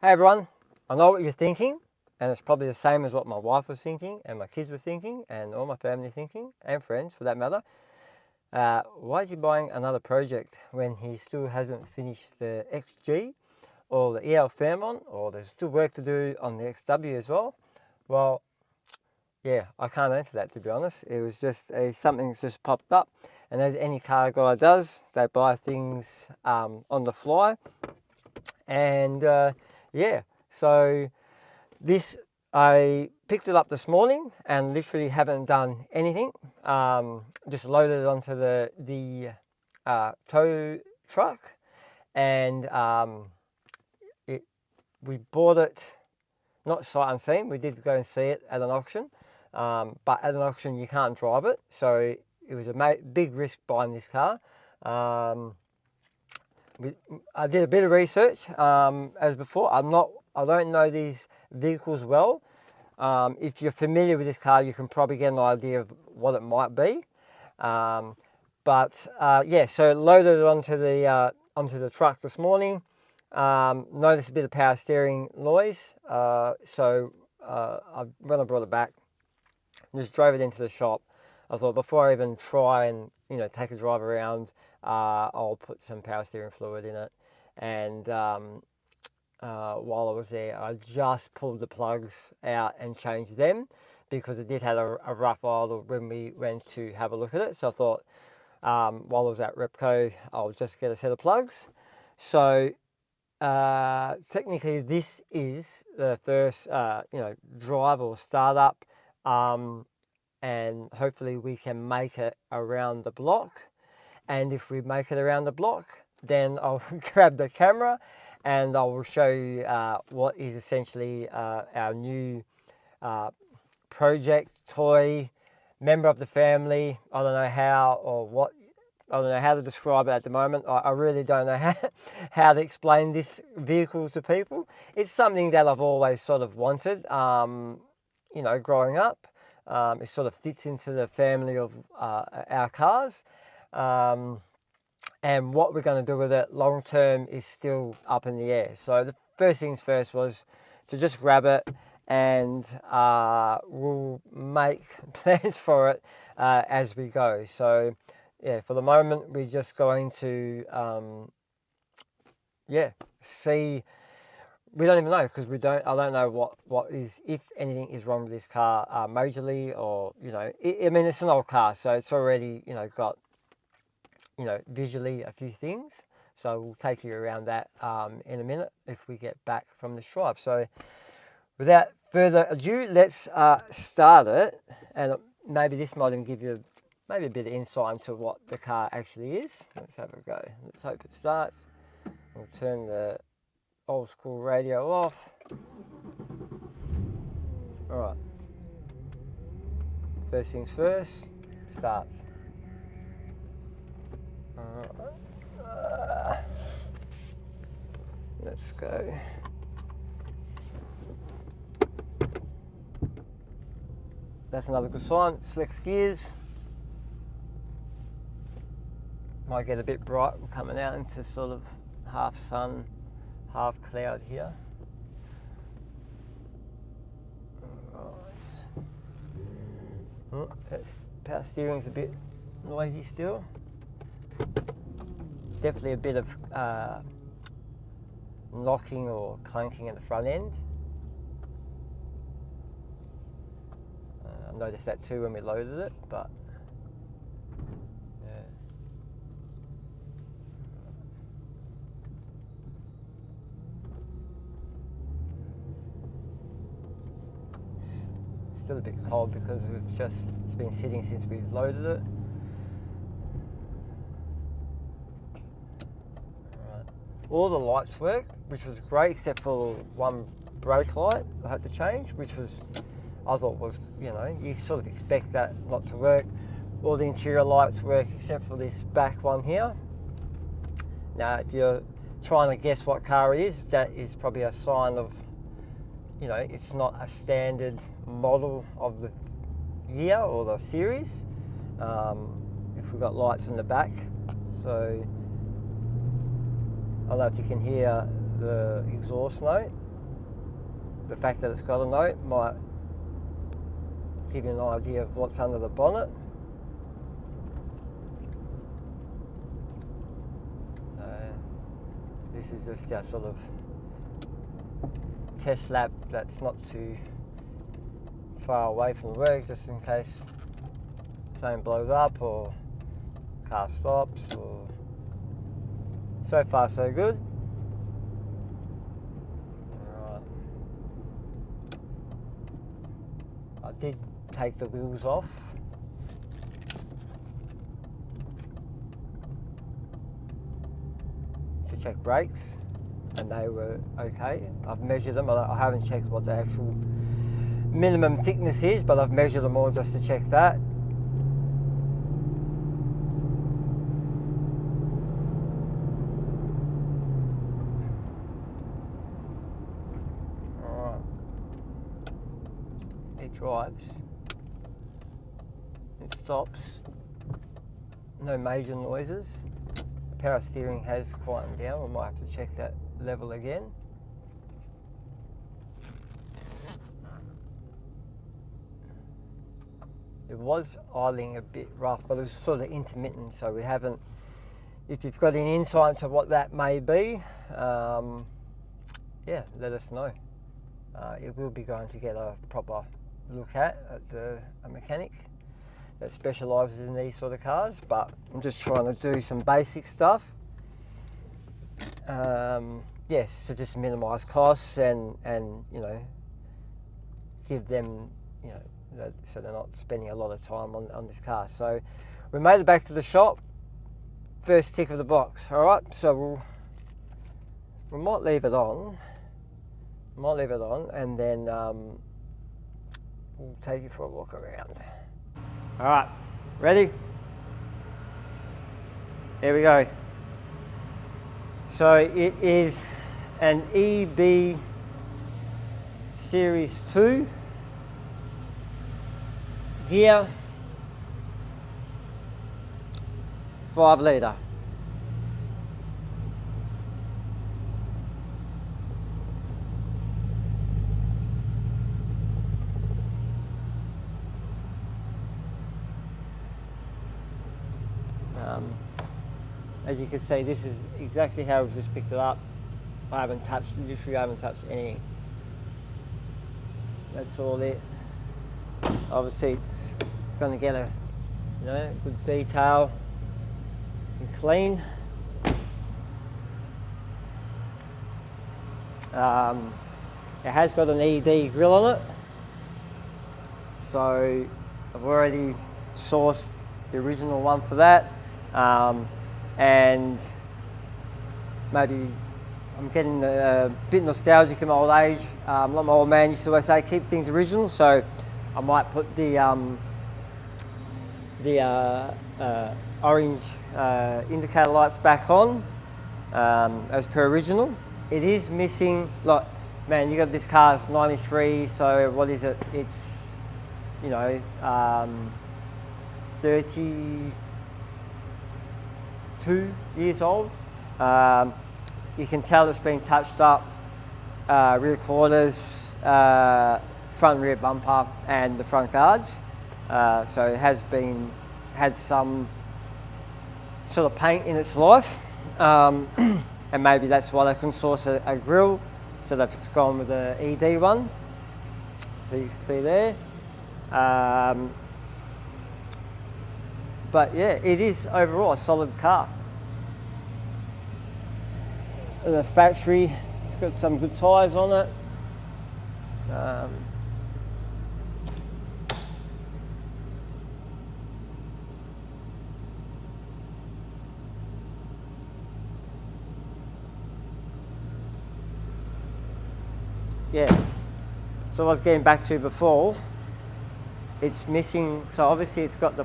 Hey everyone, I know what you're thinking, and it's probably the same as what my wife was thinking, and my kids were thinking, and all my family thinking, and friends for that matter. Why is he buying another project when he still hasn't finished the XG or the EL Fairmont, or there's still work to do on the XW as well? Well, yeah, I can't answer that, to be honest. It was just something that's just popped up, and as any car guy does, they buy things on the fly, and yeah, so this, I picked it up this morning and literally haven't done anything. Just loaded it onto the tow truck, and we bought it not sight unseen. We did go and see it at an auction, but at an auction you can't drive it, so it was a big risk buying this car. I did a bit of research as before. I don't know these vehicles well. If you're familiar with this car, you can probably get an idea of what it might be. Yeah, so loaded it onto the truck this morning. Noticed a bit of power steering noise. When I brought it back, just drove it into the shop. I thought before I even try and take a drive around, I'll put some power steering fluid in it. And while I was there, I just pulled the plugs out and changed them because it did have a rough idle when we went to have a look at it. So I thought while I was at Repco, I'll just get a set of plugs. So technically this is the first drive or startup, and hopefully we can make it around the block. And if we make it around the block, then I'll grab the camera and I will show you what is essentially our new project, toy, member of the family. I don't know how to describe it at the moment. I really don't know how to explain this vehicle to people. It's something that I've always sort of wanted, growing up. It sort of fits into the family of our cars. And what we're going to do with it long term is still up in the air. So the first things first was to just grab it, and we'll make plans for it as we go. So yeah, for the moment we're just going to see. We don't even know because I don't know what is, if anything is wrong with this car majorly, or I mean, it's an old car, so it's already got visually a few things. So we'll take you around that in a minute if we get back from this drive. So without further ado, let's start it, and maybe this might even give you maybe a bit of insight into what the car actually is. Let's have a go. Let's hope it starts. We'll turn the old school radio off. All right. First things first, starts. Let's go. That's another good sign. Flex gears. Might get a bit bright. We're coming out into sort of half sun, half cloud here. Power steering's a bit noisy still. Definitely a bit of knocking or clanking at the front end. I noticed that too when we loaded it, but yeah. It's still a bit cold because it's been sitting since we loaded it. All the lights work, which was great, except for one brake light I had to change, which I thought was, you sort of expect that not to work. All the interior lights work except for this back one here. Now, if you're trying to guess what car it is, that is probably a sign of, it's not a standard model of the year or the series. If we've got lights in the back, so I don't know if you can hear the exhaust note. the fact that it's got a note might give you an idea of what's under the bonnet. This is just our sort of test lap that's not too far away from the work, just in case something blows up or car stops. Or so far so good. Right. I did take the wheels off. To check brakes, and they were okay. I've measured them. I haven't checked what the actual minimum thickness is, but I've measured them all just to check that. Alright. It drives. It stops. No major noises. Power steering has quietened down. We might have to check that level again. It was idling a bit rough, but it was sort of intermittent, so we haven't. If you've got any insight into what that may be, yeah, let us know. It will be going to get a proper look at a mechanic that specialises in these sort of cars, but I'm just trying to do some basic stuff. Yes, to just minimise costs and you know, give them, you know, so they're not spending a lot of time on this car. So we made it back to the shop. First tick of the box. All right, so we might leave it on. And then we'll take you for a walk around. All right, ready? Here we go. So it is an EB Series 2 gear, 5 litre. As you can see, this is exactly how we've just picked it up. I haven't touched anything. That's all it. Obviously it's going to get a, you know, good detail and clean. It has got an ED grill on it, so I've already sourced the original one for that. And maybe I'm getting a bit nostalgic in my old age. Like my old man used to always say, keep things original. So I might put the orange indicator lights back on as per original. It is missing, like, man, you got this car's 93, so what is it? It's, you know, 32 years old. You can tell it's been touched up, rear quarters, front and rear bumper and the front guards. So it has had some sort of paint in its life, and maybe that's why they can source a grille, so they've gone with the ED one. So you can see there. But yeah, it is overall a solid car. The factory, it's got some good tyres on it. Yeah, so I was getting back to before, it's missing, so obviously it's got the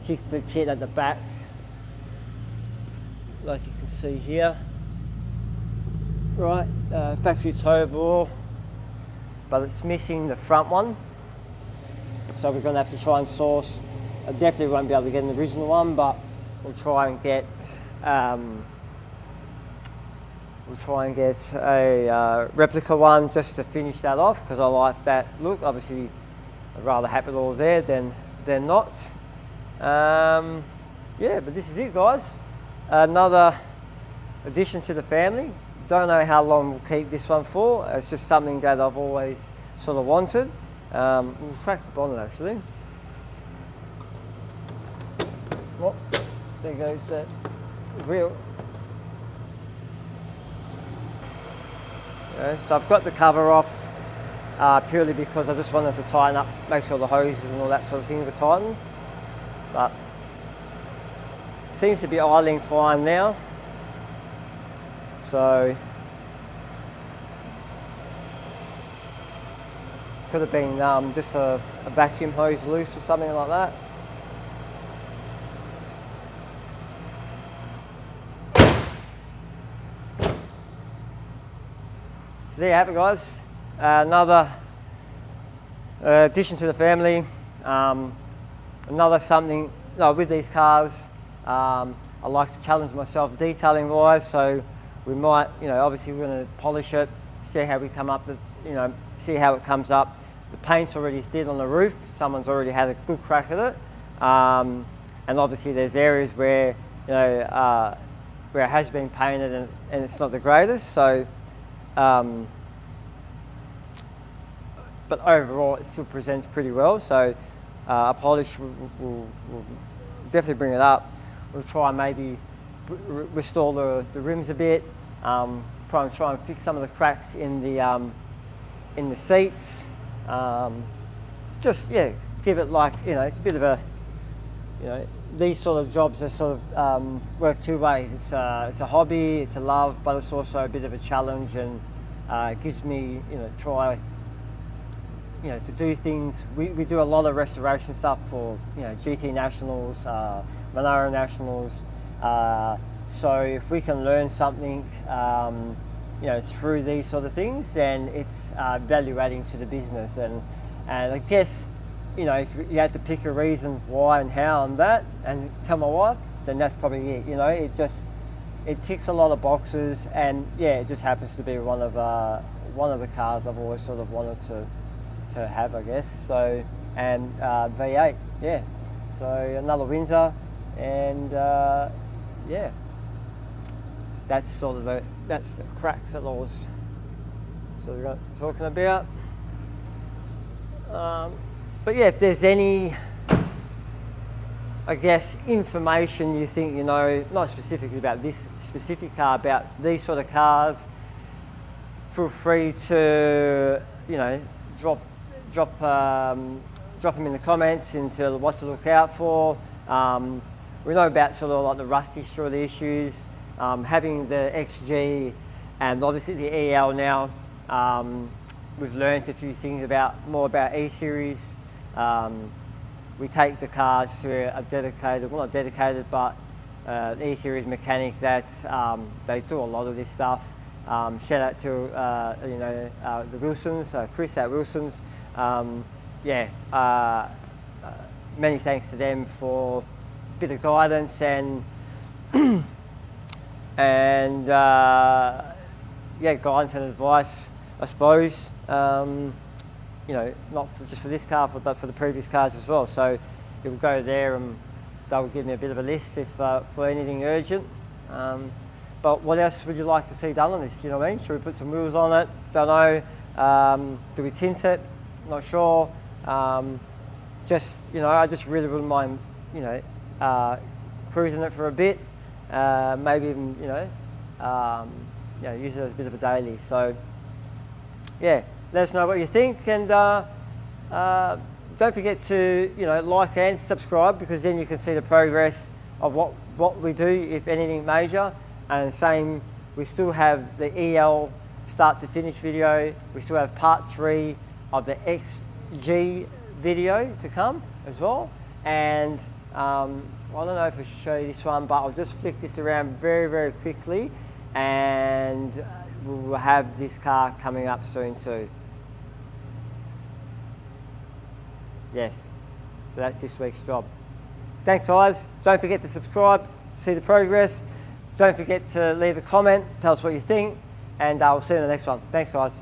tick for kit at the back, like you can see here. Right, factory tow ball, but it's missing the front one. So we're going to have to try and source. I definitely won't be able to get an original one, but we'll try and get we'll try and get a replica one just to finish that off, because I like that look. Obviously, I'd rather have it all there than not. Yeah, but this is it, guys. Another addition to the family. Don't know how long we'll keep this one for. It's just something that I've always sort of wanted. We'll crack the bonnet actually. Oh, there goes the wheel. Yeah, so I've got the cover off purely because I just wanted to tighten up, make sure the hoses and all that sort of thing were tightened. But seems to be idling fine now. So could have been just a vacuum hose loose or something like that. So there you have it, guys. Another addition to the family. Another something with these cars. I like to challenge myself detailing wise, so we might, obviously we're going to polish it, see how we come up, see how it comes up. The paint's already thin on the roof. Someone's already had a good crack at it, and obviously there's areas where where it has been painted and it's not the greatest. So, but overall it still presents pretty well. So a polish will definitely bring it up. We'll try and maybe restore the rims a bit. Try and fix some of the cracks in the seats. Just give it it's a bit of a these sort of jobs are sort of work two ways. It's a hobby, it's a love, but it's also a bit of a challenge, and it gives me try to do things. We do a lot of restoration stuff for GT Nationals, Monaro Nationals. So if we can learn something, through these sort of things, then it's value adding to the business. And I guess, if you had to pick a reason why and how and that, and tell my wife, then that's probably it. It ticks a lot of boxes, and it just happens to be one of the cars I've always sort of wanted to have, I guess. So, and V8, So another Windsor, and that's sort of that's the cracks that I was sort of talking about. But if there's any, I guess, information you think not specifically about this specific car, about these sort of cars, feel free to drop them in the comments into what to look out for. We know about sort of like the rusty sort of issues, having the XG and obviously the EL now. We've learned a few things more about E-Series. We take the cars to a dedicated, well not dedicated, but E-Series mechanic that they do a lot of this stuff. Shout out to the Wilsons, Chris at Wilsons. Many thanks to them for a bit of guidance and guidance and advice, I suppose. Not just for this car, but for the previous cars as well. So it would go there, and they would give me a bit of a list if for anything urgent. But what else would you like to see done on this? You know what I mean? Should we put some wheels on it? Don't know. Do we tint it? Not sure. I just really wouldn't mind, cruising it for a bit. Maybe even, use it as a bit of a daily. So, let us know what you think, and don't forget to, like and subscribe, because then you can see the progress of what we do, if anything major. And same, we still have the EL start to finish video. We still have part 3 of the XG video to come as well. And I don't know if I should show you this one, but I'll just flick this around very, very quickly, and we'll have this car coming up soon too. Yes, so that's this week's job. Thanks guys, don't forget to subscribe, see the progress. Don't forget to leave a comment, tell us what you think, and I'll see you in the next one. Thanks, guys.